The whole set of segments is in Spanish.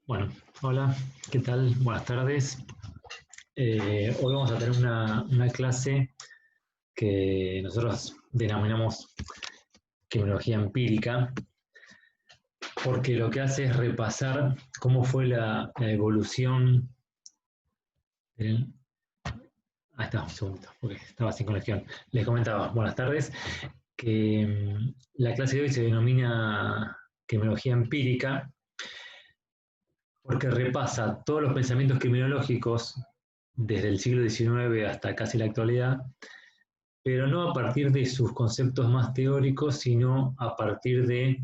Bueno, hola, ¿qué tal? Buenas tardes. Hoy vamos a tener una clase que nosotros denominamos criminología empírica, porque lo que hace es repasar cómo fue la evolución del... Ahí está, un segundo, porque estaba sin conexión. Les comentaba, buenas tardes, que la clase de hoy se denomina criminología empírica porque repasa todos los pensamientos criminológicos desde el siglo XIX hasta casi la actualidad, pero no a partir de sus conceptos más teóricos, sino a partir de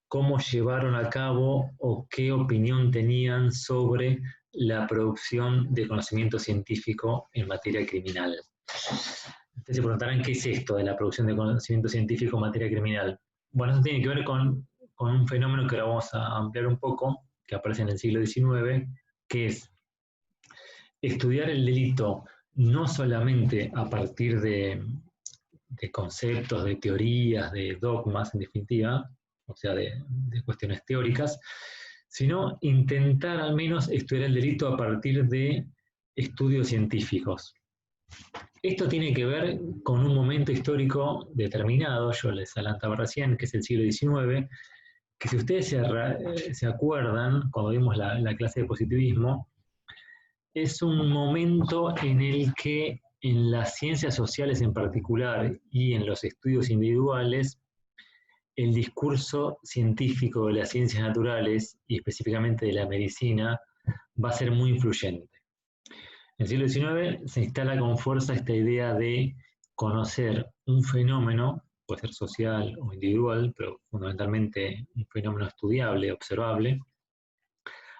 cómo llevaron a cabo o qué opinión tenían sobre la producción de conocimiento científico en materia criminal. Ustedes se preguntarán qué es esto de la producción de conocimiento científico en materia criminal. Bueno, eso tiene que ver con un fenómeno que ahora vamos a ampliar un poco, que aparece en el siglo XIX, que es estudiar el delito no solamente a partir de conceptos, de teorías, de dogmas, en definitiva, o sea, de cuestiones teóricas, sino intentar al menos estudiar el delito a partir de estudios científicos. Esto tiene que ver con un momento histórico determinado, yo les adelantaba recién, que es el siglo XIX, que si ustedes se acuerdan, cuando vimos la clase de positivismo, es un momento en el que en las ciencias sociales en particular y en los estudios individuales, el discurso científico de las ciencias naturales y específicamente de la medicina va a ser muy influyente. En el siglo XIX se instala con fuerza esta idea de conocer un fenómeno, puede ser social o individual, pero fundamentalmente un fenómeno estudiable, observable,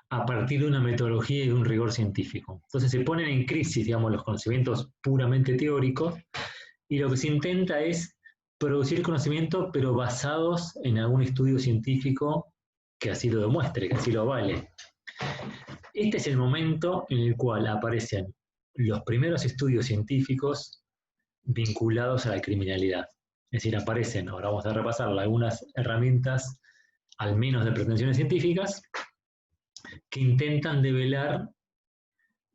a partir de una metodología y de un rigor científico. Entonces se ponen en crisis, digamos, los conocimientos puramente teóricos y lo que se intenta es producir conocimiento, pero basados en algún estudio científico que así lo demuestre, que así lo avale. Este es el momento en el cual aparecen los primeros estudios científicos vinculados a la criminalidad. Es decir, aparecen, ahora vamos a repasar algunas herramientas, al menos de pretensiones científicas, que intentan develar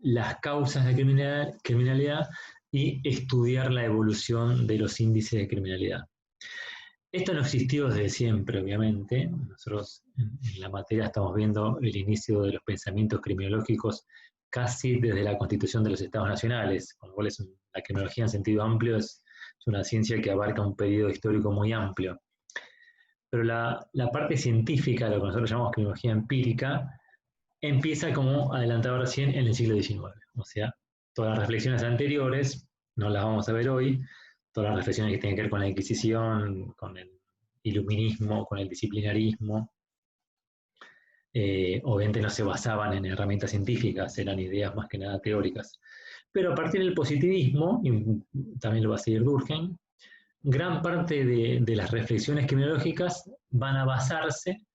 las causas de criminalidad y estudiar la evolución de los índices de criminalidad. Esto no existió desde siempre, obviamente. Nosotros en la materia estamos viendo el inicio de los pensamientos criminológicos casi desde la constitución de los Estados Nacionales, con lo cual la criminología en sentido amplio es una ciencia que abarca un periodo histórico muy amplio. Pero la parte científica, lo que nosotros llamamos criminología empírica, empieza, como adelantaba recién, en el siglo XIX. O sea, todas las reflexiones anteriores, no las vamos a ver hoy, todas las reflexiones que tienen que ver con la Inquisición, con el iluminismo, con el disciplinarismo, obviamente no se basaban en herramientas científicas, eran ideas más que nada teóricas. Pero a partir del positivismo, y también lo va a seguir Durkheim, gran parte de las reflexiones criminológicas van a basarse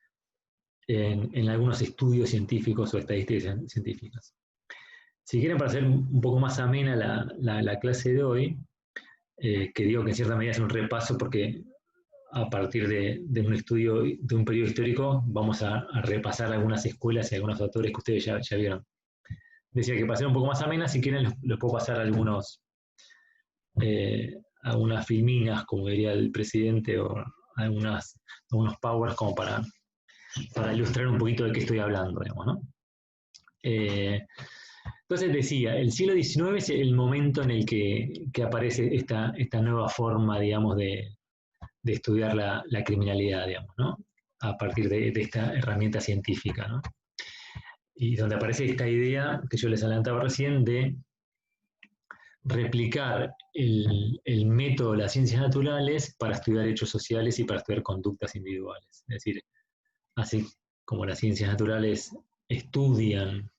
en algunos estudios científicos o estadísticas científicas. Si quieren, para hacer un poco más amena la clase de hoy, que digo que en cierta medida es un repaso porque a partir de un estudio, de un periodo histórico, vamos a repasar algunas escuelas y algunos autores que ustedes ya vieron. Decía que para ser un poco más amena, si quieren, les puedo pasar algunas filminas, como diría el presidente, o algunos powers como para ilustrar un poquito de qué estoy hablando, digamos, ¿no? Entonces decía, el siglo XIX es el momento en el que aparece esta nueva forma, digamos, de estudiar la criminalidad, digamos, ¿no? A partir de esta herramienta científica, ¿no? Y donde aparece esta idea que yo les adelantaba recién de replicar el método de las ciencias naturales para estudiar hechos sociales y para estudiar conductas individuales. Es decir, así como las ciencias naturales estudian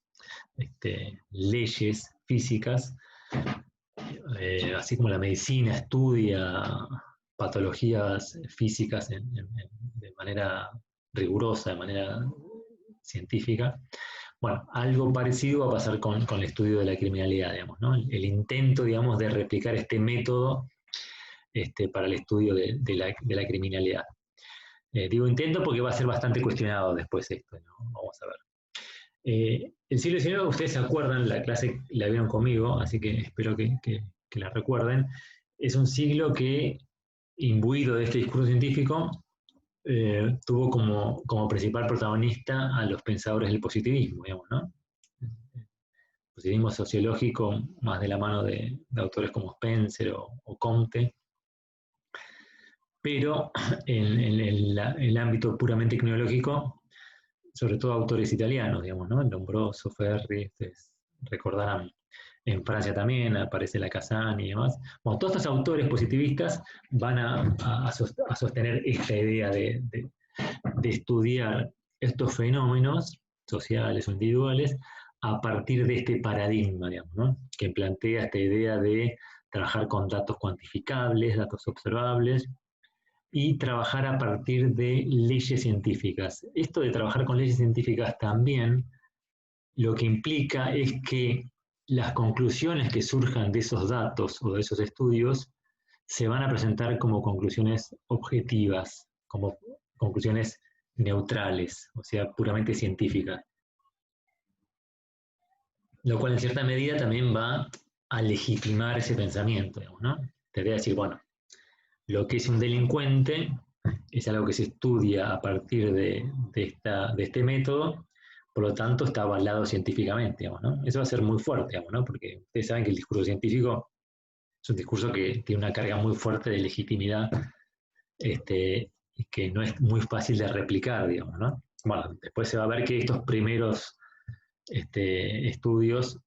leyes físicas, así como la medicina estudia patologías físicas de manera rigurosa, de manera científica. Bueno, algo parecido va a pasar con el estudio de la criminalidad, digamos, ¿no? El intento, digamos, de replicar este método para el estudio de la criminalidad. Digo intento porque va a ser bastante cuestionado después esto, ¿no? Vamos a ver. El siglo XIX, ustedes se acuerdan, la clase la vieron conmigo, así que espero que la recuerden. Es un siglo que, imbuido de este discurso científico, tuvo como principal protagonista a los pensadores del positivismo, digamos, ¿no? Positivismo sociológico, más de la mano de autores como Spencer o Comte, pero en el ámbito puramente criminológico, sobre todo autores italianos, digamos, ¿no? Lombroso, Ferri, ustedes recordarán. En Francia también aparece la Casani y demás. Bueno, todos estos autores positivistas van a sostener esta idea de estudiar estos fenómenos sociales o individuales a partir de este paradigma, digamos, ¿no? Que plantea esta idea de trabajar con datos cuantificables, datos observables, y trabajar a partir de leyes científicas. Esto de trabajar con leyes científicas también lo que implica es que las conclusiones que surjan de esos datos o de esos estudios se van a presentar como conclusiones objetivas, como conclusiones neutrales, o sea, puramente científicas. Lo cual en cierta medida también va a legitimar ese pensamiento, digamos, ¿no? Te voy a decir, bueno, lo que es un delincuente es algo que se estudia a partir de este método, por lo tanto está avalado científicamente, digamos, ¿no? Eso va a ser muy fuerte, digamos, ¿no? Porque ustedes saben que el discurso científico es un discurso que tiene una carga muy fuerte de legitimidad y que no es muy fácil de replicar, digamos, ¿no? Bueno, después se va a ver que estos primeros estudios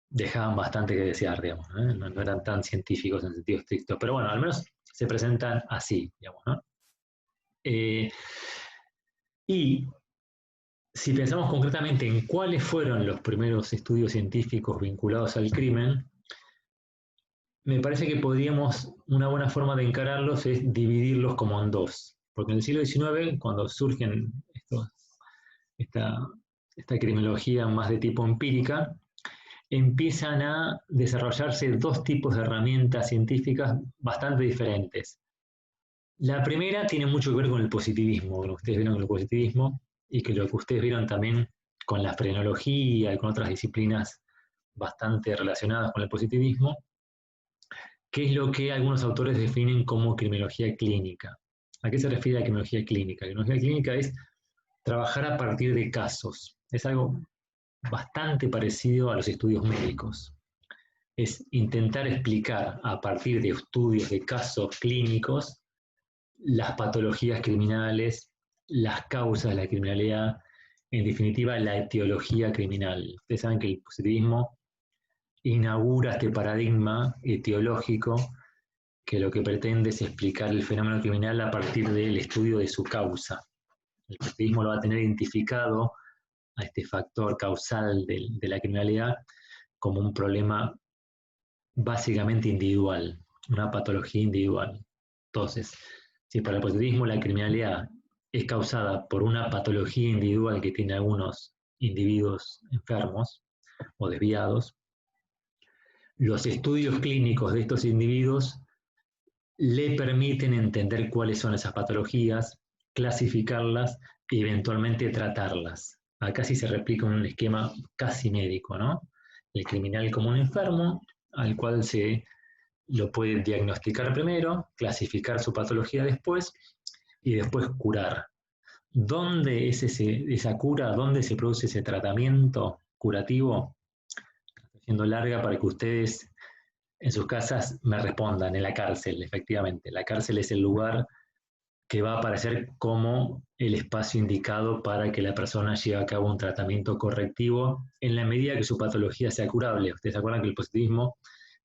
dejaban bastante que desear, digamos, ¿no? No eran tan científicos en sentido estricto, pero bueno, al menos se presentan así, digamos, ¿no? Y si pensamos concretamente en cuáles fueron los primeros estudios científicos vinculados al crimen, me parece que podríamos, una buena forma de encararlos es dividirlos como en dos. Porque en el siglo XIX, cuando surgen esta criminología más de tipo empírica, empiezan a desarrollarse dos tipos de herramientas científicas bastante diferentes. La primera tiene mucho que ver con el positivismo, con lo que ustedes vieron con el positivismo, y que lo que ustedes vieron también con la frenología y con otras disciplinas bastante relacionadas con el positivismo, que es lo que algunos autores definen como criminología clínica. ¿A qué se refiere la criminología clínica? La criminología clínica es trabajar a partir de casos. Es algo bastante parecido a los estudios médicos. Es intentar explicar a partir de estudios de casos clínicos las patologías criminales, las causas de la criminalidad, en definitiva la etiología criminal. Ustedes saben que el positivismo inaugura este paradigma etiológico que lo que pretende es explicar el fenómeno criminal a partir del estudio de su causa. El positivismo lo va a tener identificado a este factor causal de la criminalidad como un problema básicamente individual, una patología individual. Entonces, si para el positivismo la criminalidad es causada por una patología individual que tiene algunos individuos enfermos o desviados, los estudios clínicos de estos individuos le permiten entender cuáles son esas patologías, clasificarlas y eventualmente tratarlas. Acá sí se replica un esquema casi médico, ¿no? El criminal como un enfermo, al cual se lo puede diagnosticar primero, clasificar su patología después y después curar. ¿Dónde es esa cura? ¿Dónde se produce ese tratamiento curativo? Está siendo larga para que ustedes en sus casas me respondan. En la cárcel, efectivamente. La cárcel es el lugar que va a aparecer como el espacio indicado para que la persona lleve a cabo un tratamiento correctivo en la medida que su patología sea curable. Ustedes se acuerdan que el positivismo,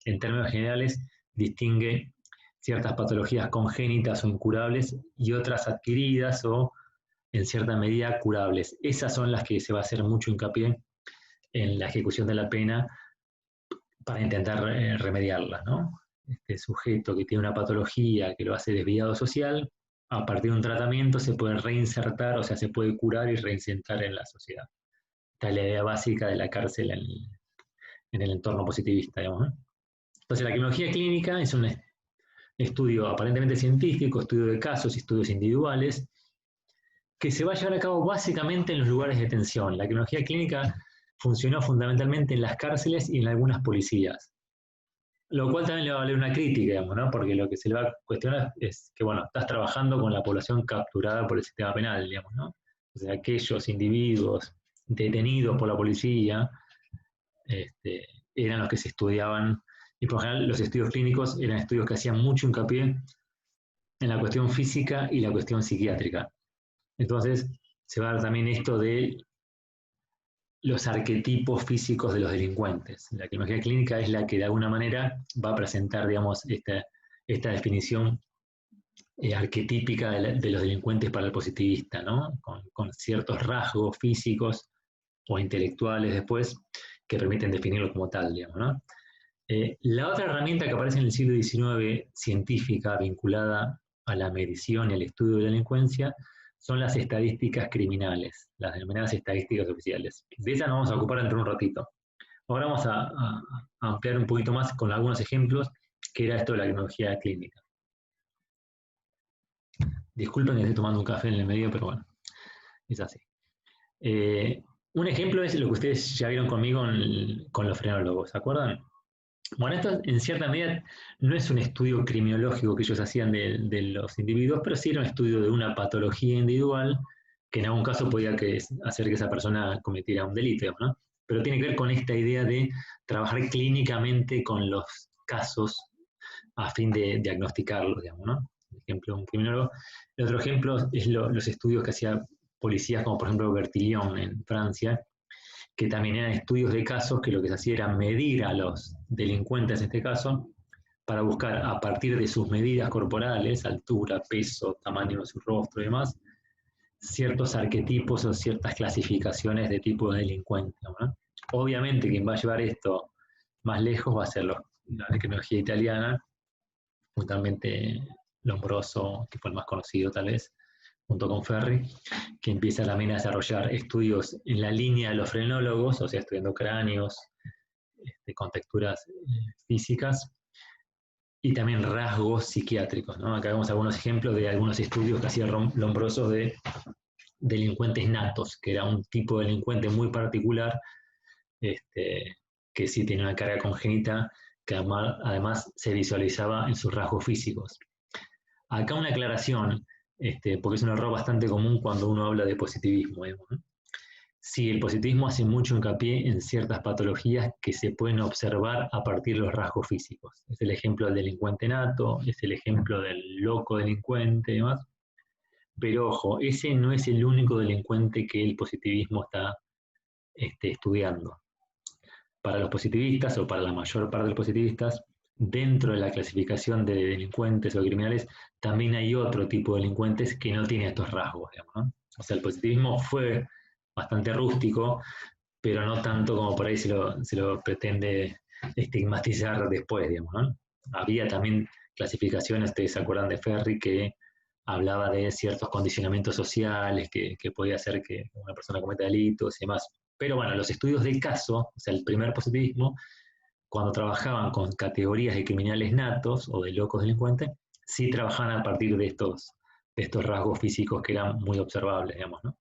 en términos generales, distingue ciertas patologías congénitas o incurables y otras adquiridas o en cierta medida curables. Esas son las que se va a hacer mucho hincapié en la ejecución de la pena para intentar remediarlas, ¿no? Este sujeto que tiene una patología que lo hace desviado social, a partir de un tratamiento se puede reinsertar, o sea, se puede curar y reinsertar en la sociedad. Esta es la idea básica de la cárcel en el entorno positivista, digamos, ¿no? Entonces, la criminología clínica es un estudio aparentemente científico, estudio de casos, estudios individuales, que se va a llevar a cabo básicamente en los lugares de detención. La criminología clínica funcionó fundamentalmente en las cárceles y en algunas policías. Lo cual también le va a valer una crítica, digamos, ¿no? Porque lo que se le va a cuestionar es que, bueno, estás trabajando con la población capturada por el sistema penal, digamos, ¿no? O sea, aquellos individuos detenidos por la policía eran los que se estudiaban, y por general los estudios clínicos eran estudios que hacían mucho hincapié en la cuestión física y la cuestión psiquiátrica. Entonces, se va a dar también esto de los arquetipos físicos de los delincuentes. La criminología clínica es la que de alguna manera va a presentar, digamos, esta definición arquetípica de los delincuentes para el positivista, ¿no? Con ciertos rasgos físicos o intelectuales después que permiten definirlo como tal, digamos, ¿no? La otra herramienta que aparece en el siglo XIX, científica, vinculada a la medición y al estudio de la delincuencia, son las estadísticas criminales, las denominadas estadísticas oficiales. De esas nos vamos a ocupar dentro de un ratito. Ahora vamos a ampliar un poquito más con algunos ejemplos, que era esto de la criminología clínica. Disculpen que estoy tomando un café en el medio, pero bueno, es así. Un ejemplo es lo que ustedes ya vieron conmigo con los frenólogos, ¿se acuerdan? Bueno, esto en cierta medida no es un estudio criminológico que ellos hacían de los individuos, pero sí era un estudio de una patología individual que en algún caso podía hacer que esa persona cometiera un delito, ¿no? Pero tiene que ver con esta idea de trabajar clínicamente con los casos a fin de diagnosticarlos, digamos, ¿no? Por ejemplo, un criminólogo. El otro ejemplo es los estudios que hacía policías como por ejemplo Bertillon en Francia, que también eran estudios de casos que lo que se hacía era medir a los delincuentes en este caso, para buscar a partir de sus medidas corporales, altura, peso, tamaño de su rostro y demás, ciertos arquetipos o ciertas clasificaciones de tipo de delincuente, ¿no? Obviamente quien va a llevar esto más lejos va a ser la criminología italiana, justamente Lombroso, que fue el más conocido tal vez, junto con Ferri, que empieza también a desarrollar estudios en la línea de los frenólogos, o sea, estudiando cráneos, con texturas físicas, y también rasgos psiquiátricos, ¿no? Acá vemos algunos ejemplos de algunos estudios que hacía Lombroso de delincuentes natos, que era un tipo de delincuente muy particular, que sí tiene una carga congénita, que además se visualizaba en sus rasgos físicos. Acá una aclaración, porque es un error bastante común cuando uno habla de positivismo, ¿no? Sí, el positivismo hace mucho hincapié en ciertas patologías que se pueden observar a partir de los rasgos físicos. Es el ejemplo del delincuente nato, es el ejemplo del loco delincuente y demás. Pero ojo, ese no es el único delincuente que el positivismo está estudiando. Para los positivistas, o para la mayor parte de los positivistas, dentro de la clasificación de delincuentes o criminales, también hay otro tipo de delincuentes que no tiene estos rasgos, digamos, ¿no? O sea, el positivismo fue bastante rústico, pero no tanto como por ahí se lo pretende estigmatizar después, digamos, ¿no? Había también clasificaciones, ustedes se acuerdan de Ferri, que hablaba de ciertos condicionamientos sociales que podía hacer que una persona cometa delitos y demás. Pero bueno, los estudios de caso, o sea, el primer positivismo, cuando trabajaban con categorías de criminales natos o de locos delincuentes, sí trabajaban a partir de estos rasgos físicos que eran muy observables, digamos, ¿no?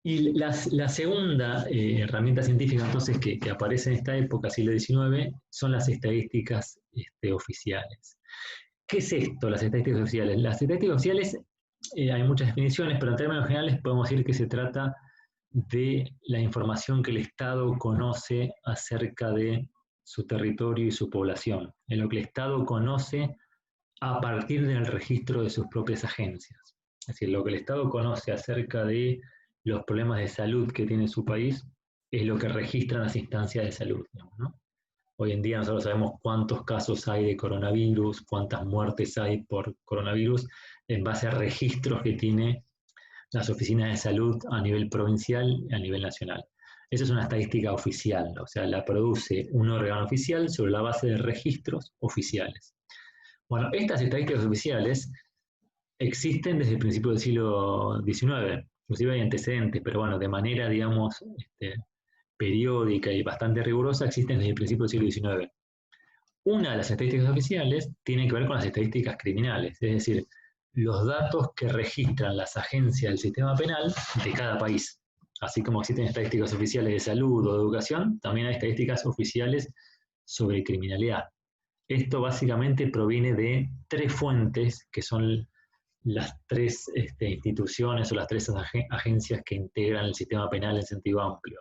Y la segunda herramienta científica entonces que aparece en esta época, siglo XIX, son las estadísticas oficiales. ¿Qué es esto, las estadísticas oficiales? Las estadísticas oficiales, hay muchas definiciones, pero en términos generales podemos decir que se trata de la información que el Estado conoce acerca de su territorio y su población, en lo que el Estado conoce a partir del registro de sus propias agencias. Es decir, lo que el Estado conoce acerca de los problemas de salud que tiene su país es lo que registran las instancias de salud, digamos, ¿no? Hoy en día nosotros sabemos cuántos casos hay de coronavirus, cuántas muertes hay por coronavirus, en base a registros que tiene las oficinas de salud a nivel provincial y a nivel nacional. Esa es una estadística oficial, o sea, la produce un órgano oficial sobre la base de registros oficiales. Bueno, estas estadísticas oficiales existen desde el principio del siglo XIX. inclusive hay antecedentes, pero bueno, de manera, digamos, periódica y bastante rigurosa existen desde el principio del siglo XIX. Una de las estadísticas oficiales tiene que ver con las estadísticas criminales, es decir, los datos que registran las agencias del sistema penal de cada país. Así como existen estadísticas oficiales de salud o de educación, también hay estadísticas oficiales sobre criminalidad. Esto básicamente proviene de tres fuentes, que son las tres instituciones o las tres agencias que integran el sistema penal en sentido amplio,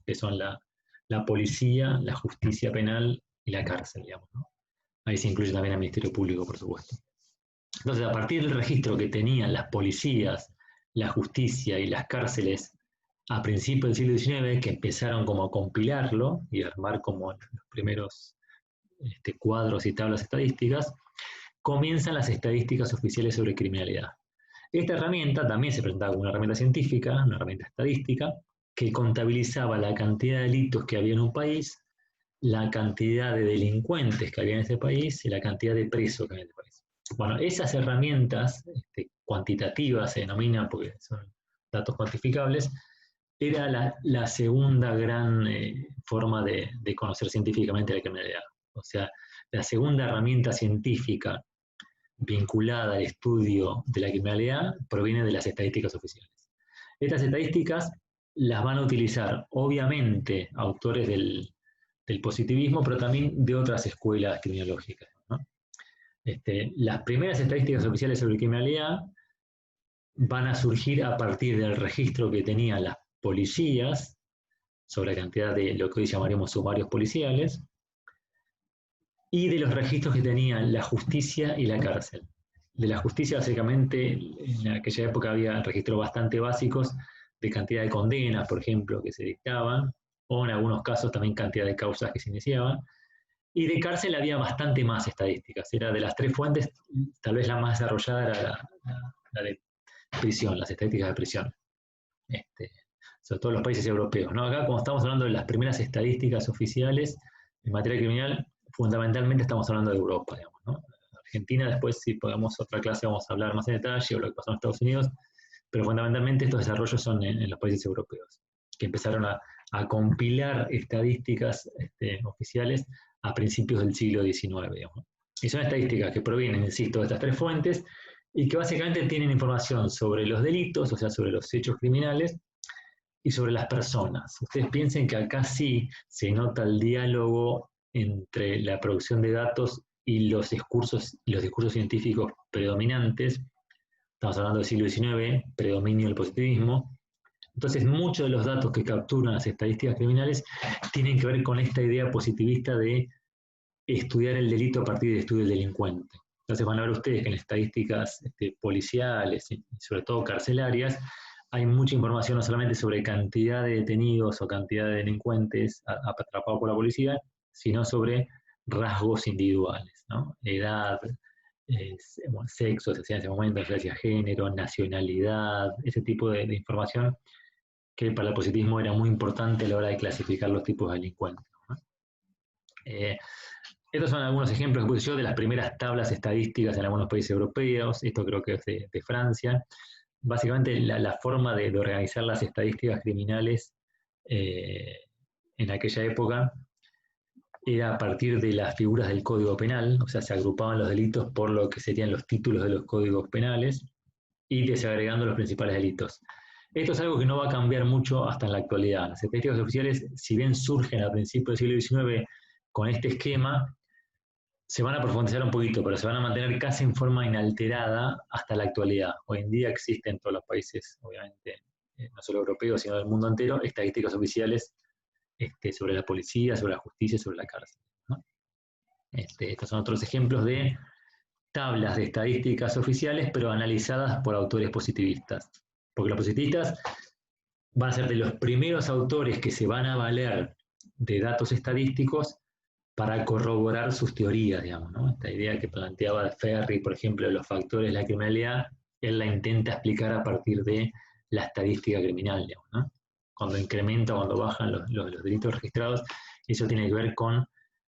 que son la policía, la justicia penal y la cárcel, digamos, ¿no? Ahí se incluye también el Ministerio Público, por supuesto. Entonces, a partir del registro que tenían las policías, la justicia y las cárceles a principios del siglo XIX, que empezaron como a compilarlo y a armar como los primeros cuadros y tablas estadísticas, comienzan las estadísticas oficiales sobre criminalidad. Esta herramienta también se presentaba como una herramienta científica, una herramienta estadística, que contabilizaba la cantidad de delitos que había en un país, la cantidad de delincuentes que había en ese país y la cantidad de presos que había en ese país. Bueno, esas herramientas cuantitativas se denominan porque son datos cuantificables, era la segunda gran forma de conocer científicamente la criminalidad. O sea, la segunda herramienta científica vinculada al estudio de la criminalidad proviene de las estadísticas oficiales. Estas estadísticas las van a utilizar, obviamente, autores del positivismo, pero también de otras escuelas criminológicas, ¿no? Las primeras estadísticas oficiales sobre criminalidad van a surgir a partir del registro que tenían las policías sobre la cantidad de lo que hoy llamaríamos sumarios policiales, y de los registros que tenían la justicia y la cárcel. De la justicia, básicamente, en aquella época había registros bastante básicos de cantidad de condenas, por ejemplo, que se dictaban, o en algunos casos también cantidad de causas que se iniciaban. Y de cárcel había bastante más estadísticas. Era de las tres fuentes, tal vez la más desarrollada era la de prisión, las estadísticas de prisión. Sobre todo en los países europeos, ¿no? Acá, como estamos hablando de las primeras estadísticas oficiales en materia criminal, fundamentalmente estamos hablando de Europa, digamos, ¿no? Argentina, después, si podemos otra clase, vamos a hablar más en detalle, o lo que pasó en Estados Unidos, pero fundamentalmente estos desarrollos son en los países europeos, que empezaron a compilar estadísticas oficiales a principios del siglo XIX, digamos. Y son estadísticas que provienen, insisto, de estas tres fuentes, y que básicamente tienen información sobre los delitos, o sea, sobre los hechos criminales, y sobre las personas. Ustedes piensen que acá sí se nota el diálogo entre la producción de datos y los discursos científicos predominantes. Estamos hablando del siglo XIX, predominio del positivismo. Entonces, muchos de los datos que capturan las estadísticas criminales tienen que ver con esta idea positivista de estudiar el delito a partir del estudio del delincuente. Entonces van a ver ustedes que en estadísticas policiales y sobre todo carcelarias hay mucha información no solamente sobre cantidad de detenidos o cantidad de delincuentes atrapados por la policía, sino sobre rasgos individuales, ¿no? Edad, sexo, se hacía en ese momento, se hacía género, nacionalidad, ese tipo de información que para el positivismo era muy importante a la hora de clasificar los tipos de delincuentes, ¿no? Estos son algunos ejemplos que puse yo de las primeras tablas estadísticas en algunos países europeos. Esto creo que es de Francia. Básicamente la forma de organizar las estadísticas criminales en aquella época era a partir de las figuras del Código Penal, o sea, se agrupaban los delitos por lo que serían los títulos de los códigos penales y desagregando los principales delitos. Esto es algo que no va a cambiar mucho hasta en la actualidad. Las estadísticas oficiales, si bien surgen a principios del siglo XIX con este esquema, se van a profundizar un poquito, pero se van a mantener casi en forma inalterada hasta la actualidad. Hoy en día existen en todos los países, obviamente, no solo europeos, sino del mundo entero, estadísticas oficiales sobre la policía, sobre la justicia, sobre la cárcel, ¿no? Estos son otros ejemplos de tablas de estadísticas oficiales, pero analizadas por autores positivistas. Porque los positivistas van a ser de los primeros autores que se van a valer de datos estadísticos para corroborar sus teorías, digamos, ¿no? Esta idea que planteaba Ferri, por ejemplo, de los factores de la criminalidad, él la intenta explicar a partir de la estadística criminal, digamos, ¿no? Cuando incrementa, cuando bajan los delitos registrados, eso tiene que ver con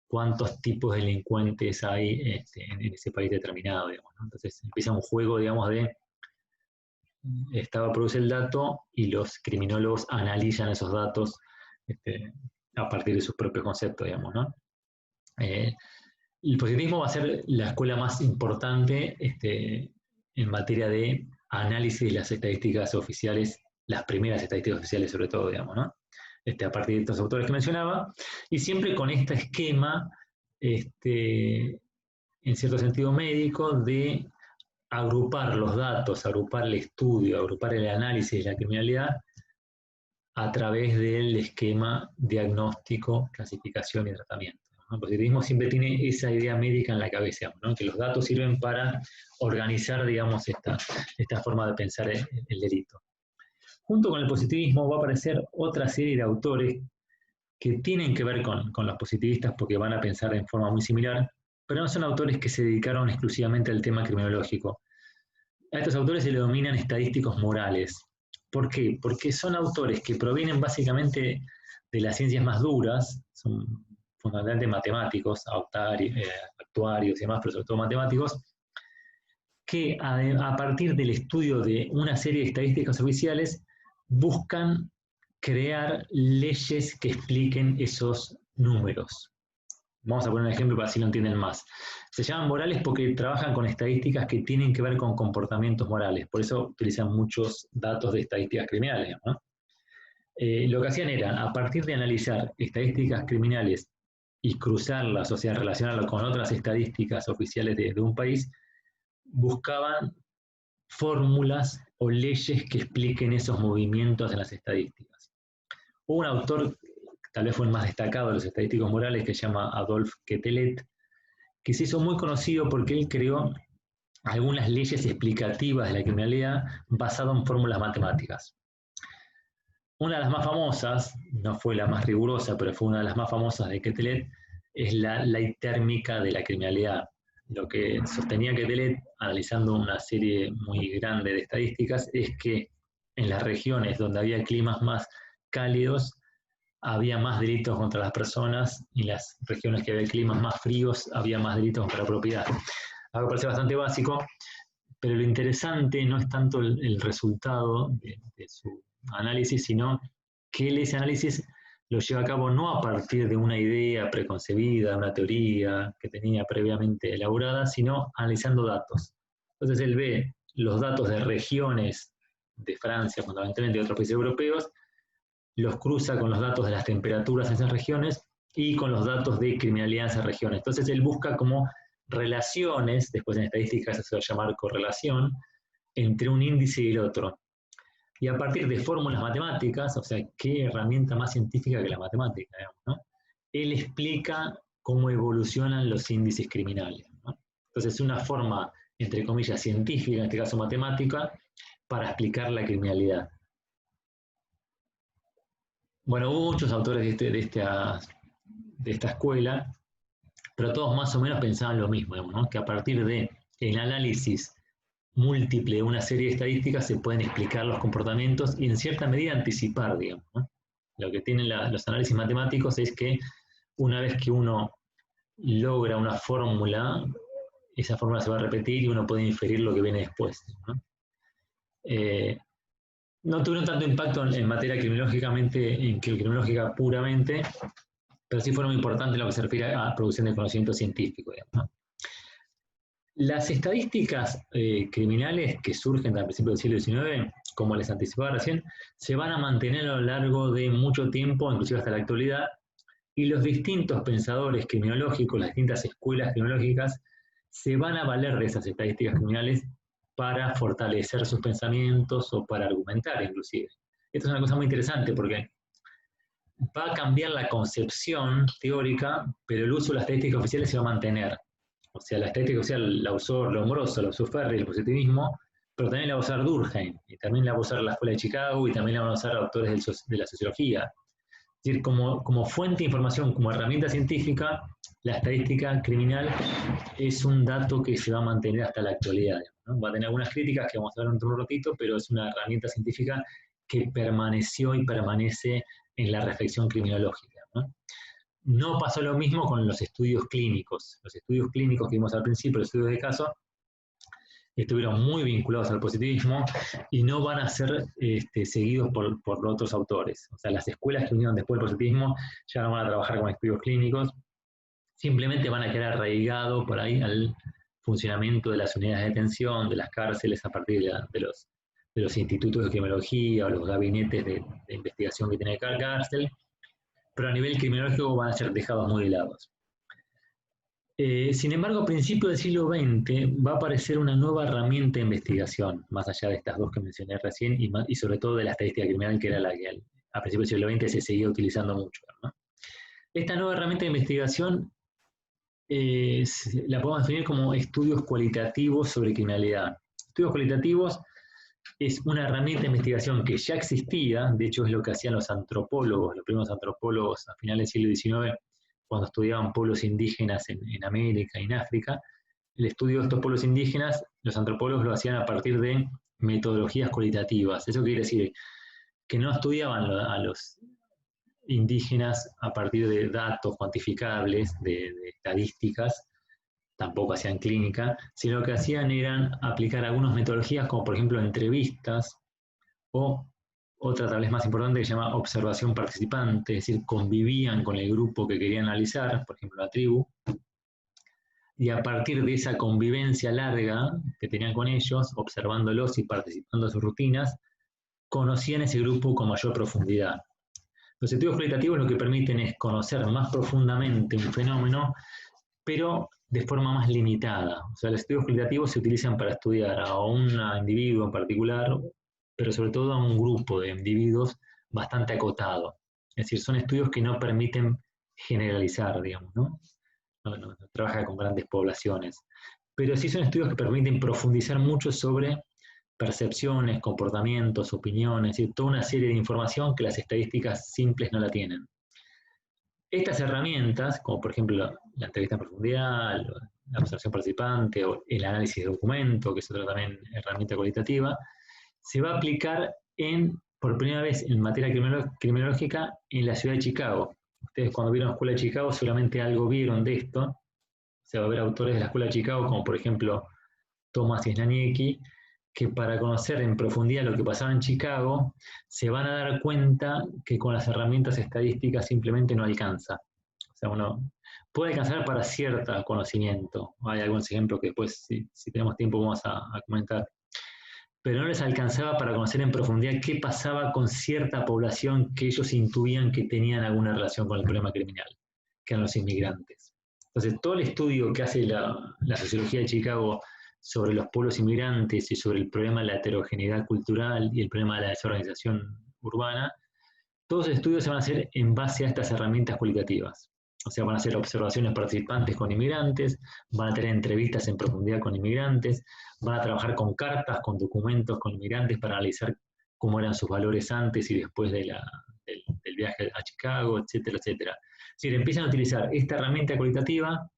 cuántos tipos de delincuentes hay en ese país determinado, digamos, ¿no? Entonces empieza un juego, digamos, de produce el dato y los criminólogos analizan esos datos a partir de sus propios conceptos, digamos, ¿no? El positivismo va a ser la escuela más importante en materia de análisis de las estadísticas oficiales, las primeras estadísticas oficiales sobre todo, digamos, ¿no? A partir de estos autores que mencionaba, y siempre con este esquema, en cierto sentido médico, de agrupar los datos, agrupar el estudio, agrupar el análisis de la criminalidad a través del esquema diagnóstico, clasificación y tratamiento. El positivismo siempre tiene esa idea médica en la cabeza, ¿no? Que los datos sirven para organizar, digamos, esta forma de pensar el delito. Junto con el positivismo va a aparecer otra serie de autores que tienen que ver con los positivistas porque van a pensar en forma muy similar, pero no son autores que se dedicaron exclusivamente al tema criminológico. A estos autores se les denominan estadísticos morales. ¿Por qué? Porque son autores que provienen básicamente de las ciencias más duras, son fundamentalmente matemáticos, actuarios y demás, pero sobre todo matemáticos, que a partir del estudio de una serie de estadísticas oficiales buscan crear leyes que expliquen esos números. Vamos a poner un ejemplo para así lo entienden más. Se llaman morales porque trabajan con estadísticas que tienen que ver con comportamientos morales. Por eso utilizan muchos datos de estadísticas criminales, ¿no? Lo que hacían era, a partir de analizar estadísticas criminales y cruzarlas, o sea, relacionarlas con otras estadísticas oficiales de un país, buscaban fórmulas o leyes que expliquen esos movimientos en las estadísticas. Hubo un autor, tal vez fue el más destacado de los estadísticos morales, que se llama Adolphe Quetelet, que se hizo muy conocido porque él creó algunas leyes explicativas de la criminalidad basadas en fórmulas matemáticas. Una de las más famosas, no fue la más rigurosa, pero fue una de las más famosas de Quetelet, es la ley térmica de la criminalidad. Lo que sostenía Quetelet, analizando una serie muy grande de estadísticas, es que en las regiones donde había climas más cálidos, había más delitos contra las personas, y en las regiones que había climas más fríos, había más delitos contra la propiedad. Algo que parece bastante básico, pero lo interesante no es tanto el resultado de su análisis, sino que ese análisis lo lleva a cabo no a partir de una idea preconcebida, una teoría que tenía previamente elaborada, sino analizando datos. Entonces él ve los datos de regiones de Francia, fundamentalmente de otros países europeos, los cruza con los datos de las temperaturas en esas regiones y con los datos de criminalidad en esas regiones. Entonces él busca como relaciones, después en estadística se suele llamar correlación, entre un índice y el otro. Y a partir de fórmulas matemáticas, o sea, qué herramienta más científica que la matemática, digamos, ¿no? Él explica cómo evolucionan los índices criminales, ¿no? Entonces es una forma, entre comillas, científica, en este caso matemática, para explicar la criminalidad. Bueno, hubo muchos autores de esta escuela, pero todos más o menos pensaban lo mismo, digamos, ¿no? Que a partir del análisis múltiple de una serie de estadísticas se pueden explicar los comportamientos y en cierta medida anticipar, digamos, ¿no? Lo que tienen los análisis matemáticos es que una vez que uno logra una fórmula, esa fórmula se va a repetir y uno puede inferir lo que viene después, ¿no? No tuvieron tanto impacto en materia criminológica puramente, pero sí fueron importantes en lo que se refiere a producción de conocimiento científico, digamos, ¿no? Las estadísticas criminales que surgen al principio del siglo XIX, como les anticipaba recién, se van a mantener a lo largo de mucho tiempo, inclusive hasta la actualidad, y los distintos pensadores criminológicos, las distintas escuelas criminológicas, se van a valer de esas estadísticas criminales para fortalecer sus pensamientos o para argumentar inclusive. Esto es una cosa muy interesante porque va a cambiar la concepción teórica, pero el uso de las estadísticas oficiales se va a mantener. O sea, la estadística oficial la usó Lombroso, la usó Ferri, el positivismo, pero también la va a usar Durkheim, y también la va a usar la Escuela de Chicago, y también la van a usar autores de la sociología. Es decir, como fuente de información, como herramienta científica, la estadística criminal es un dato que se va a mantener hasta la actualidad, ¿no? Va a tener algunas críticas que vamos a ver en un ratito, pero es una herramienta científica que permaneció y permanece en la reflexión criminológica, ¿no? No pasó lo mismo con los estudios clínicos. Los estudios clínicos que vimos al principio, los estudios de caso, estuvieron muy vinculados al positivismo y no van a ser seguidos por otros autores. O sea, las escuelas que vinieron después del positivismo ya no van a trabajar con estudios clínicos, simplemente van a quedar arraigados por ahí al funcionamiento de las unidades de detención, de las cárceles, a partir de los institutos de criminología o los gabinetes de investigación que tiene cada cárcel, pero a nivel criminológico van a ser dejados muy de lado. Sin embargo, a principios del siglo XX va a aparecer una nueva herramienta de investigación, más allá de estas dos que mencioné recién, y sobre todo de la estadística criminal, que era la que a principios del siglo XX se seguía utilizando mucho, ¿no? Esta nueva herramienta de investigación la podemos definir como estudios cualitativos sobre criminalidad. Estudios cualitativos es una herramienta de investigación que ya existía, de hecho es lo que hacían los antropólogos, los primeros antropólogos a finales del siglo XIX, cuando estudiaban pueblos indígenas en América y en África. El estudio de estos pueblos indígenas, los antropólogos lo hacían a partir de metodologías cualitativas. Eso quiere decir que no estudiaban a los indígenas a partir de datos cuantificables, de estadísticas, tampoco hacían clínica, sino que hacían eran aplicar algunas metodologías, como por ejemplo entrevistas, o otra tal vez más importante que se llama observación participante, es decir, convivían con el grupo que querían analizar, por ejemplo la tribu, y a partir de esa convivencia larga que tenían con ellos, observándolos y participando de sus rutinas, conocían ese grupo con mayor profundidad. Los estudios cualitativos lo que permiten es conocer más profundamente un fenómeno, pero de forma más limitada. O sea, los estudios cualitativos se utilizan para estudiar a un individuo en particular, pero sobre todo a un grupo de individuos bastante acotado. Es decir, son estudios que no permiten generalizar, digamos, ¿no? No trabaja con grandes poblaciones. Pero sí son estudios que permiten profundizar mucho sobre percepciones, comportamientos, opiniones, es decir, toda una serie de información que las estadísticas simples no la tienen. Estas herramientas, como por ejemplo la entrevista en profundidad, la observación participante o el análisis de documento, que es otra también herramienta cualitativa, se va a aplicar por primera vez en materia criminológica en la ciudad de Chicago. Ustedes cuando vieron la Escuela de Chicago seguramente algo vieron de esto. Se va a ver autores de la Escuela de Chicago, como por ejemplo Thomas Snaniecki, que para conocer en profundidad lo que pasaba en Chicago, se van a dar cuenta que con las herramientas estadísticas simplemente no alcanza. O sea, uno puede alcanzar para cierto conocimiento. Hay algunos ejemplos que después, si tenemos tiempo, vamos a comentar. Pero no les alcanzaba para conocer en profundidad qué pasaba con cierta población que ellos intuían que tenían alguna relación con el problema criminal, que eran los inmigrantes. Entonces, todo el estudio que hace la sociología de Chicago sobre los pueblos inmigrantes y sobre el problema de la heterogeneidad cultural y el problema de la desorganización urbana, todos los estudios se van a hacer en base a estas herramientas cualitativas. O sea, van a hacer observaciones participantes con inmigrantes, van a tener entrevistas en profundidad con inmigrantes, van a trabajar con cartas, con documentos con inmigrantes para analizar cómo eran sus valores antes y después del viaje a Chicago, etcétera, etcétera. Es decir, empiezan a utilizar esta herramienta cualitativa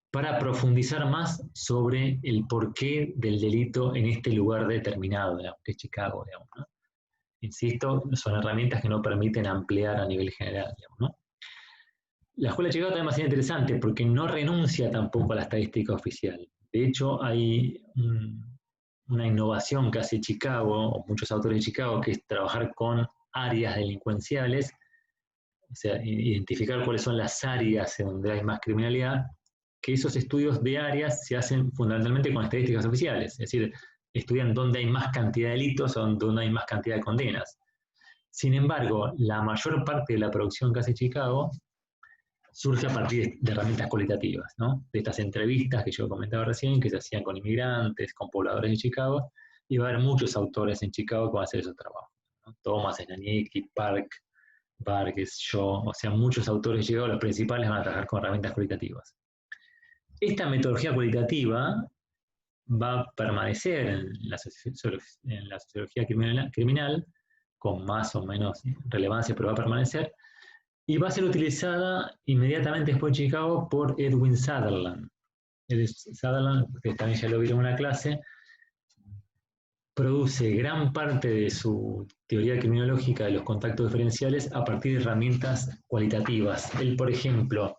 para profundizar más sobre el porqué del delito en este lugar determinado, digamos, que es Chicago, digamos, ¿no? Insisto, son herramientas que no permiten ampliar a nivel general, digamos, ¿no? La Escuela de Chicago también va a ser interesante porque no renuncia tampoco a la estadística oficial. De hecho, hay una innovación que hace Chicago, o muchos autores de Chicago, que es trabajar con áreas delincuenciales, o sea, identificar cuáles son las áreas en donde hay más criminalidad, que esos estudios de áreas se hacen fundamentalmente con estadísticas oficiales, es decir, estudian dónde hay más cantidad de delitos o dónde hay más cantidad de condenas. Sin embargo, la mayor parte de la producción que hace Chicago surge a partir de herramientas cualitativas, ¿no? De estas entrevistas que yo comentaba recién, que se hacían con inmigrantes, con pobladores de Chicago, y va a haber muchos autores en Chicago que van a hacer esos trabajos, ¿no? Thomas, Snaniecki, Park, Vargas, Shaw, o sea, muchos autores de Chicago, los principales, van a trabajar con herramientas cualitativas. Esta metodología cualitativa va a permanecer en la sociología criminal, con más o menos relevancia, pero va a permanecer, y va a ser utilizada inmediatamente después de Chicago por Edwin Sutherland. Sutherland, ustedes también ya lo vieron en una clase, produce gran parte de su teoría criminológica de los contactos diferenciales a partir de herramientas cualitativas. Él, por ejemplo,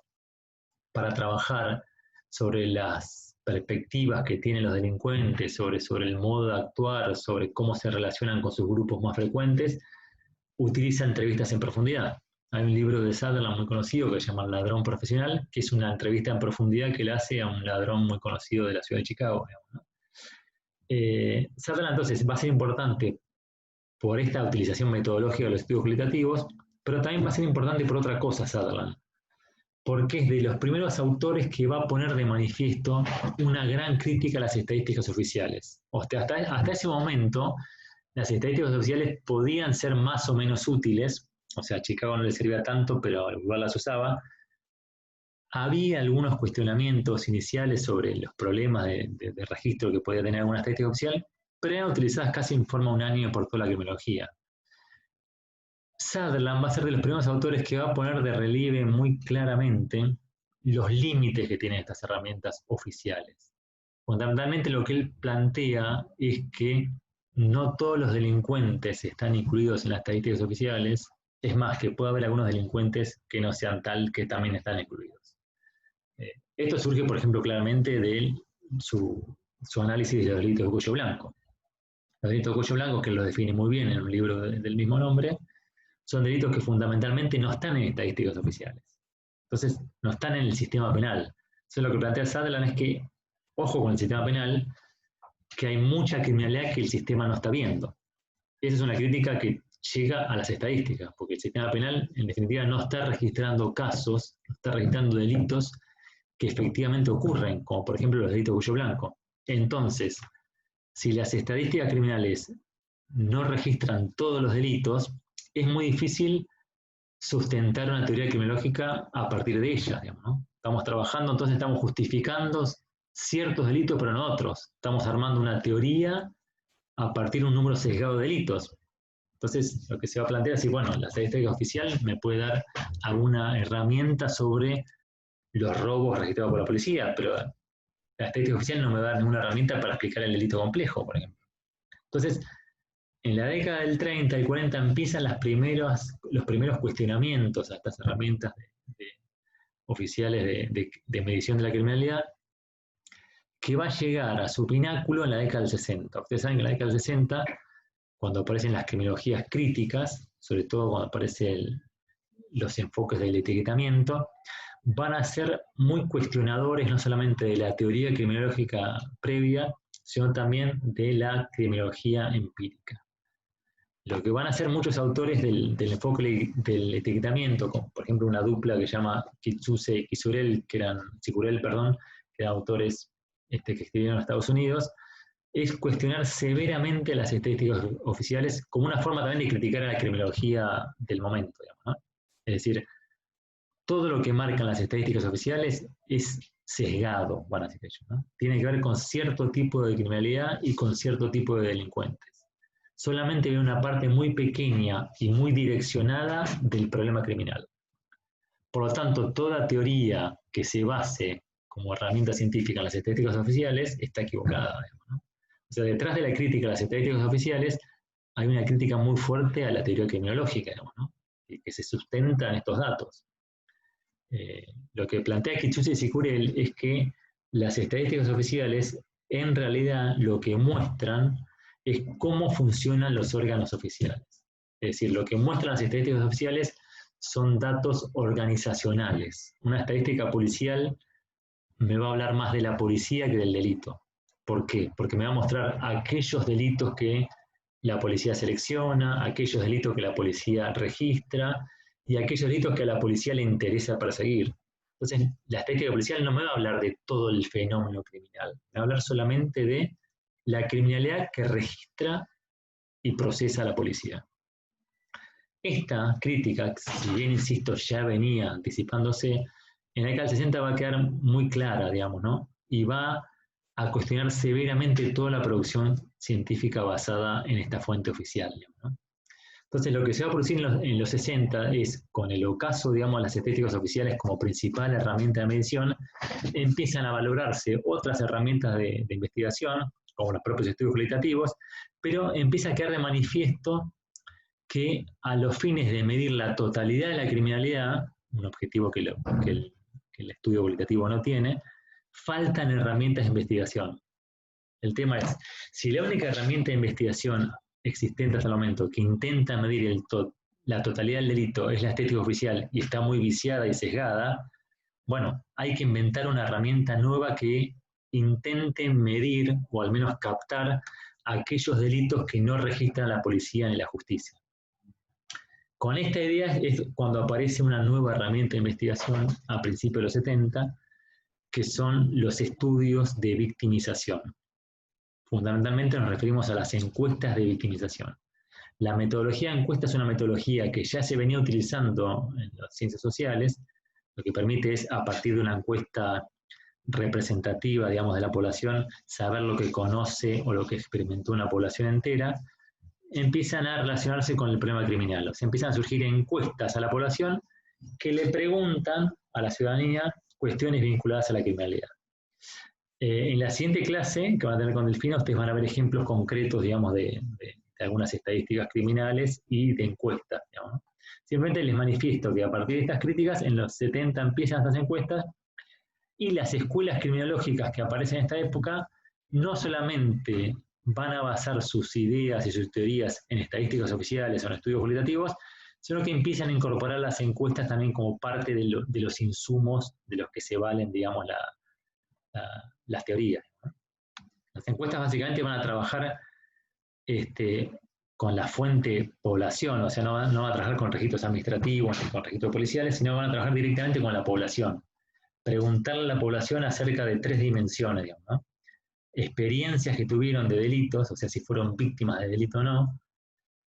para trabajar sobre las perspectivas que tienen los delincuentes sobre el modo de actuar, sobre cómo se relacionan con sus grupos más frecuentes, utiliza entrevistas en profundidad. Hay un libro de Sutherland muy conocido que se llama El ladrón profesional, que es una entrevista en profundidad que le hace a un ladrón muy conocido de la ciudad de Chicago, digamos, ¿no? Sutherland entonces va a ser importante por esta utilización metodológica de los estudios cualitativos, pero también va a ser importante por otra cosa Sutherland, porque es de los primeros autores que va a poner de manifiesto una gran crítica a las estadísticas oficiales. O sea, hasta ese momento, las estadísticas oficiales podían ser más o menos útiles, o sea, a Chicago no le servía tanto, pero igual las usaba. Había algunos cuestionamientos iniciales sobre los problemas de registro que podía tener alguna estadística oficial, pero eran utilizadas casi en forma unánime por toda la criminología. Sutherland va a ser de los primeros autores que va a poner de relieve muy claramente los límites que tienen estas herramientas oficiales. Fundamentalmente lo que él plantea es que no todos los delincuentes están incluidos en las estadísticas oficiales, es más, que puede haber algunos delincuentes que no sean tal que también están incluidos. Esto surge, por ejemplo, claramente de su análisis de los delitos de cuello blanco. Los delitos de cuello blanco, que lo define muy bien en un libro del mismo nombre, son delitos que fundamentalmente no están en estadísticas oficiales. Entonces, no están en el sistema penal. Entonces, lo que plantea Sutherland es que, ojo con el sistema penal, que hay mucha criminalidad que el sistema no está viendo. Esa es una crítica que llega a las estadísticas, porque el sistema penal, en definitiva, no está registrando casos, no está registrando delitos que efectivamente ocurren, como por ejemplo los delitos de cuello blanco. Entonces, si las estadísticas criminales no registran todos los delitos, es muy difícil sustentar una teoría criminológica a partir de ellas, digamos, ¿no? Estamos trabajando, entonces estamos justificando ciertos delitos, pero no otros. Estamos armando una teoría a partir de un número sesgado de delitos. Entonces, lo que se va a plantear es si, bueno, la estadística oficial me puede dar alguna herramienta sobre los robos registrados por la policía, pero la estadística oficial no me va a dar ninguna herramienta para explicar el delito complejo, por ejemplo. Entonces, en la década del 30 y 40 empiezan los primeros cuestionamientos a estas herramientas oficiales de medición de la criminalidad, que va a llegar a su pináculo en la década del 60. Ustedes saben que en la década del 60, cuando aparecen las criminologías críticas, sobre todo cuando aparecen los enfoques del etiquetamiento, van a ser muy cuestionadores no solamente de la teoría criminológica previa, sino también de la criminología empírica. Lo que van a hacer muchos autores del enfoque del etiquetamiento, como por ejemplo una dupla que se llama Kitsuse y Sicurel, que eran autores que escribieron en Estados Unidos, es cuestionar severamente las estadísticas oficiales como una forma también de criticar a la criminología del momento, digamos, ¿no? Es decir, todo lo que marcan las estadísticas oficiales es sesgado, van a decir ellos, ¿no? Tiene que ver con cierto tipo de criminalidad y con cierto tipo de delincuentes. Solamente ve una parte muy pequeña y muy direccionada del problema criminal. Por lo tanto, toda teoría que se base como herramienta científica en las estadísticas oficiales está equivocada, digamos, ¿no? O sea, detrás de la crítica a las estadísticas oficiales hay una crítica muy fuerte a la teoría criminológica, digamos, ¿no? Que se sustenta en estos datos. Lo que plantea Kitsuse y Sicurel es que las estadísticas oficiales en realidad lo que muestran es cómo funcionan los órganos oficiales. Es decir, lo que muestran las estadísticas oficiales son datos organizacionales. Una estadística policial me va a hablar más de la policía que del delito. ¿Por qué? Porque me va a mostrar aquellos delitos que la policía selecciona, aquellos delitos que la policía registra y aquellos delitos que a la policía le interesa perseguir. Entonces, la estadística policial no me va a hablar de todo el fenómeno criminal, me va a hablar solamente de la criminalidad que registra y procesa la policía. Esta crítica, si bien, insisto, ya venía anticipándose, en la década del 60 va a quedar muy clara, digamos, ¿no? Y va a cuestionar severamente toda la producción científica basada en esta fuente oficial, digamos, ¿no? Entonces, lo que se va a producir en los 60 es, con el ocaso, digamos, las estadísticas oficiales como principal herramienta de medición, empiezan a valorarse otras herramientas de investigación, como los propios estudios cualitativos, pero empieza a quedar de manifiesto que a los fines de medir la totalidad de la criminalidad, un objetivo que el estudio cualitativo no tiene, faltan herramientas de investigación. El tema es, si la única herramienta de investigación existente hasta el momento que intenta medir la totalidad del delito es la estética oficial y está muy viciada y sesgada, bueno, hay que inventar una herramienta nueva que intente medir o al menos captar aquellos delitos que no registran la policía ni la justicia. Con esta idea es cuando aparece una nueva herramienta de investigación a principios de los 70, que son los estudios de victimización. Fundamentalmente nos referimos a las encuestas de victimización. La metodología de encuesta es una metodología que ya se venía utilizando en las ciencias sociales. Lo que permite es, a partir de una encuesta representativa, digamos, de la población, saber lo que conoce o lo que experimentó una población entera, empiezan a relacionarse con el problema criminal. O sea, empiezan a surgir encuestas a la población que le preguntan a la ciudadanía cuestiones vinculadas a la criminalidad. En la siguiente clase, que van a tener con Delfina, ustedes van a ver ejemplos concretos, digamos, de algunas estadísticas criminales y de encuestas, digamos, ¿no? Simplemente les manifiesto que a partir de estas críticas, en los 70 empiezan estas encuestas y las escuelas criminológicas que aparecen en esta época no solamente van a basar sus ideas y sus teorías en estadísticas oficiales o en estudios cualitativos, sino que empiezan a incorporar las encuestas también como parte de los insumos de los que se valen, digamos, las teorías, ¿no? Las encuestas básicamente van a trabajar con la fuente población, o sea, no van a trabajar con registros administrativos ni con registros policiales, sino van a trabajar directamente con la población. Preguntarle a la población acerca de 3 dimensiones, digamos, ¿no? Experiencias que tuvieron de delitos, o sea, si fueron víctimas de delito o no,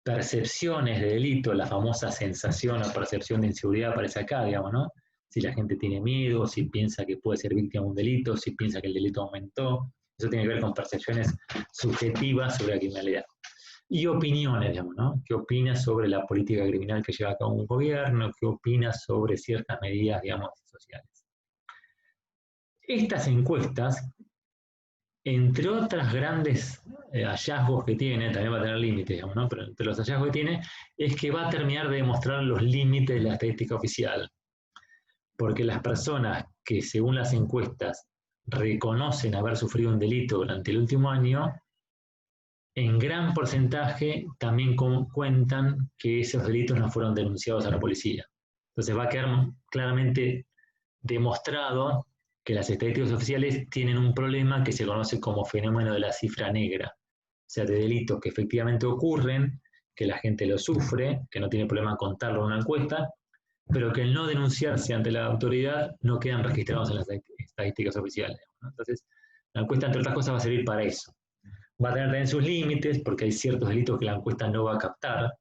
percepciones de delito, la famosa sensación o percepción de inseguridad aparece acá, digamos, ¿no? Si la gente tiene miedo, si piensa que puede ser víctima de un delito, si piensa que el delito aumentó, eso tiene que ver con percepciones subjetivas sobre la criminalidad. Y opiniones, digamos, ¿no? ¿Qué opina sobre la política criminal que lleva a cabo un gobierno? ¿Qué opina sobre ciertas medidas, digamos, sociales? Estas encuestas, entre otras grandes hallazgos que tiene, también va a tener límites, digamos, ¿no? Pero entre los hallazgos que tiene, es que va a terminar de demostrar los límites de la estadística oficial. Porque las personas que, según las encuestas, reconocen haber sufrido un delito durante el último año, en gran porcentaje también cuentan que esos delitos no fueron denunciados a la policía. Entonces va a quedar claramente demostrado que las estadísticas oficiales tienen un problema que se conoce como fenómeno de la cifra negra. O sea, de delitos que efectivamente ocurren, que la gente lo sufre, que no tiene problema en contarlo en una encuesta, pero que al no denunciarse ante la autoridad no quedan registrados en las estadísticas oficiales, ¿no? Entonces, la encuesta, entre otras cosas, va a servir para eso. Va a tener también sus límites, porque hay ciertos delitos que la encuesta no va a captar,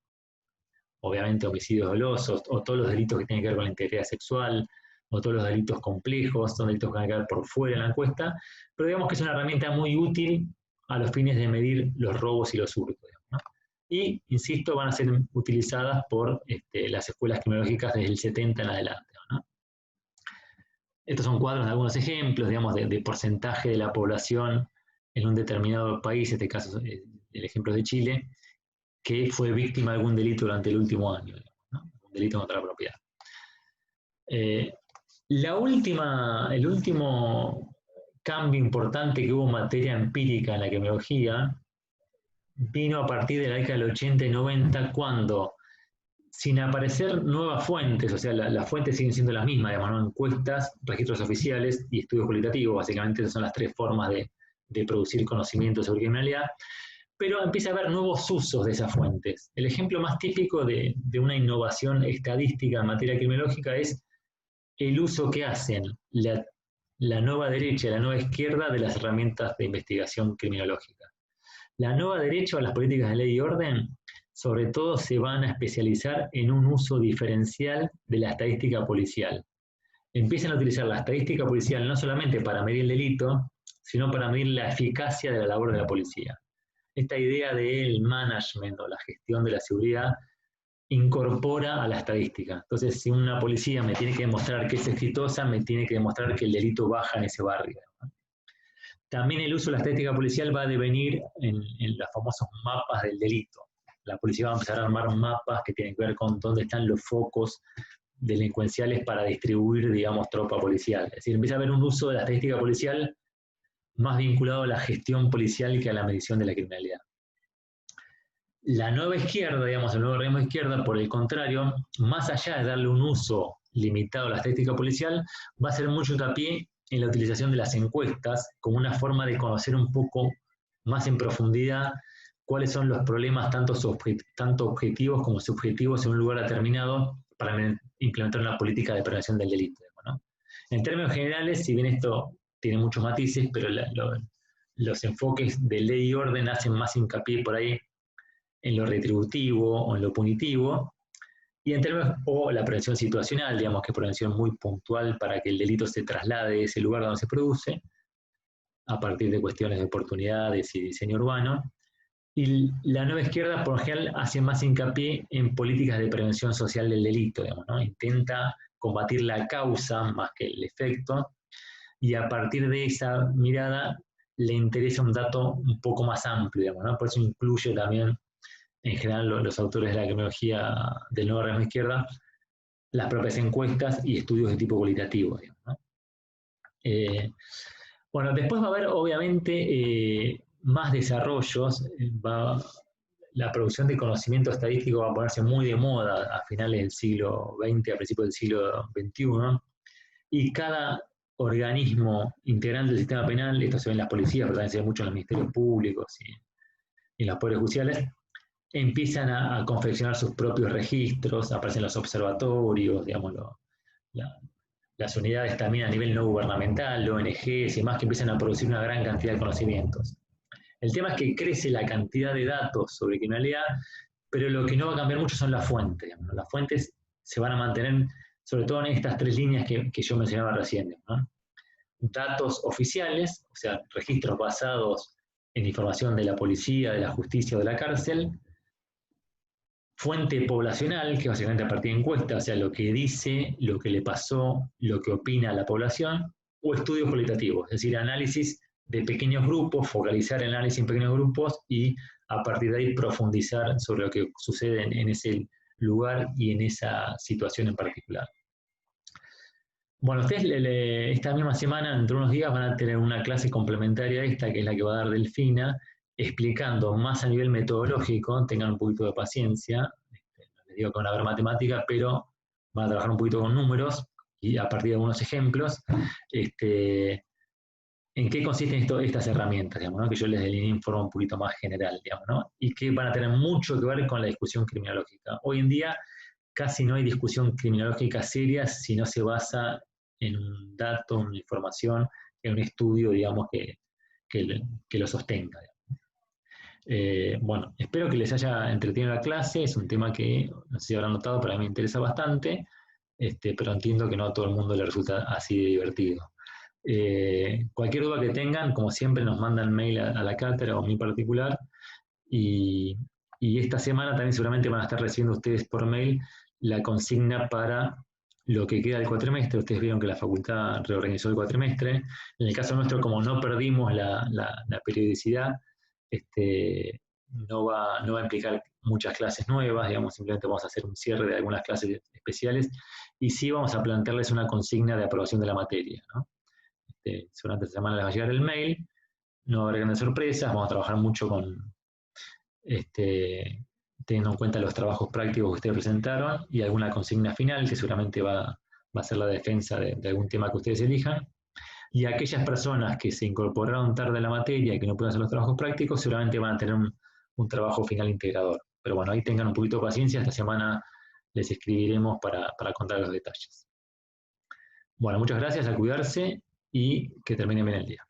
obviamente homicidios dolosos, o todos los delitos que tienen que ver con la integridad sexual, o todos los delitos complejos, son delitos que van a quedar por fuera de la encuesta, pero digamos que es una herramienta muy útil a los fines de medir los robos y los hurtos, ¿no? Y, insisto, van a ser utilizadas por las escuelas criminológicas desde el 70 en adelante, ¿no? Estos son cuadros de algunos ejemplos, digamos, de porcentaje de la población en un determinado país, en este caso el ejemplo de Chile, que fue víctima de algún delito durante el último año, ¿no? Un delito contra la propiedad. El último cambio importante que hubo en materia empírica en la criminología vino a partir de la década del 80 y 90, cuando, sin aparecer nuevas fuentes, o sea, las fuentes siguen siendo las mismas, digamos, ¿no? Encuestas, registros oficiales y estudios cualitativos, básicamente esas son las 3 formas de producir conocimiento sobre criminalidad, pero empieza a haber nuevos usos de esas fuentes. El ejemplo más típico de una innovación estadística en materia criminológica es el uso que hacen la nueva derecha y la nueva izquierda de las herramientas de investigación criminológica. La nueva derecha o las políticas de ley y orden, sobre todo, se van a especializar en un uso diferencial de la estadística policial. Empiezan a utilizar la estadística policial no solamente para medir el delito, sino para medir la eficacia de la labor de la policía. Esta idea del management o la gestión de la seguridad incorpora a la estadística. Entonces, si una policía me tiene que demostrar que es exitosa, me tiene que demostrar que el delito baja en ese barrio, ¿no? También el uso de la estadística policial va a devenir en los famosos mapas del delito. La policía va a empezar a armar mapas que tienen que ver con dónde están los focos delincuenciales para distribuir, digamos, tropa policial. Es decir, empieza a haber un uso de la estadística policial más vinculado a la gestión policial que a la medición de la criminalidad. La nueva izquierda, digamos, el nuevo organismo de izquierda, por el contrario, más allá de darle un uso limitado a la estadística policial, va a hacer mucho hincapié en la utilización de las encuestas como una forma de conocer un poco más en profundidad cuáles son los problemas tanto objetivos como subjetivos en un lugar determinado para implementar una política de prevención del delito, ¿no? En términos generales, si bien esto tiene muchos matices, pero los enfoques de ley y orden hacen más hincapié por ahí en lo retributivo o en lo punitivo, y en términos, o la prevención situacional, digamos que es prevención muy puntual para que el delito se traslade de ese lugar donde se produce, a partir de cuestiones de oportunidades y diseño urbano. Y la nueva izquierda, por lo general, hace más hincapié en políticas de prevención social del delito, digamos, ¿no? Intenta combatir la causa más que el efecto, y a partir de esa mirada le interesa un dato un poco más amplio, digamos, ¿no? Por eso incluye también, en general, los autores de la criminología del nuevo organismo de izquierda, las propias encuestas y estudios de tipo cualitativo, digamos, ¿no? Bueno, después va a haber, obviamente, más desarrollos. La producción de conocimiento estadístico va a ponerse muy de moda a finales del siglo XX, a principios del siglo XXI, y cada organismo integrante del sistema penal, esto se ve en las policías, pero también se ve mucho en los ministerios públicos y en los poderes judiciales, empiezan a confeccionar sus propios registros, aparecen los observatorios, digamos, las unidades también a nivel no gubernamental, ONGs y más, que empiezan a producir una gran cantidad de conocimientos. El tema es que crece la cantidad de datos sobre criminalidad, pero lo que no va a cambiar mucho son las fuentes. Digamos. Las fuentes se van a mantener, sobre todo en estas tres líneas que yo mencionaba recién, ¿no? Datos oficiales, o sea, registros basados en información de la policía, de la justicia o de la cárcel. Fuente poblacional, que básicamente a partir de encuestas, o sea, lo que dice, lo que le pasó, lo que opina la población, o estudios cualitativos, es decir, análisis de pequeños grupos, focalizar el análisis en pequeños grupos y a partir de ahí profundizar sobre lo que sucede en ese lugar y en esa situación en particular. Bueno, ustedes esta misma semana, dentro de unos días, van a tener una clase complementaria a esta, que es la que va a dar Delfina, explicando más a nivel metodológico, tengan un poquito de paciencia, no les digo que van a ver matemática, pero van a trabajar un poquito con números y a partir de algunos ejemplos, en qué consisten estas herramientas, digamos, ¿no? Que yo les delineé en forma un poquito más general, digamos, ¿no? Y que van a tener mucho que ver con la discusión criminológica. Hoy en día casi no hay discusión criminológica seria si no se basa en un dato, una información, en un estudio, digamos, que lo sostenga. Bueno, espero que les haya entretenido la clase, es un tema que, no sé si habrán notado, pero a mí me interesa bastante, pero entiendo que no a todo el mundo le resulta así de divertido. Cualquier duda que tengan, como siempre, nos mandan mail a la cátedra o a mí particular, y esta semana también seguramente van a estar recibiendo ustedes por mail la consigna para lo que queda del cuatrimestre. Ustedes vieron que la facultad reorganizó el cuatrimestre. En el caso nuestro, como no perdimos la periodicidad, no va a implicar muchas clases nuevas, digamos, simplemente vamos a hacer un cierre de algunas clases especiales y sí vamos a plantearles una consigna de aprobación de la materia, ¿no? Durante esta semana les va a llegar el mail, no va a haber grandes sorpresas, vamos a trabajar mucho con teniendo en cuenta los trabajos prácticos que ustedes presentaron y alguna consigna final que seguramente va a ser la defensa de algún tema que ustedes elijan. Y aquellas personas que se incorporaron tarde a la materia y que no pueden hacer los trabajos prácticos seguramente van a tener un trabajo final integrador. Pero bueno, ahí tengan un poquito de paciencia, esta semana les escribiremos para contar los detalles. Bueno, muchas gracias, a cuidarse y que terminen bien el día.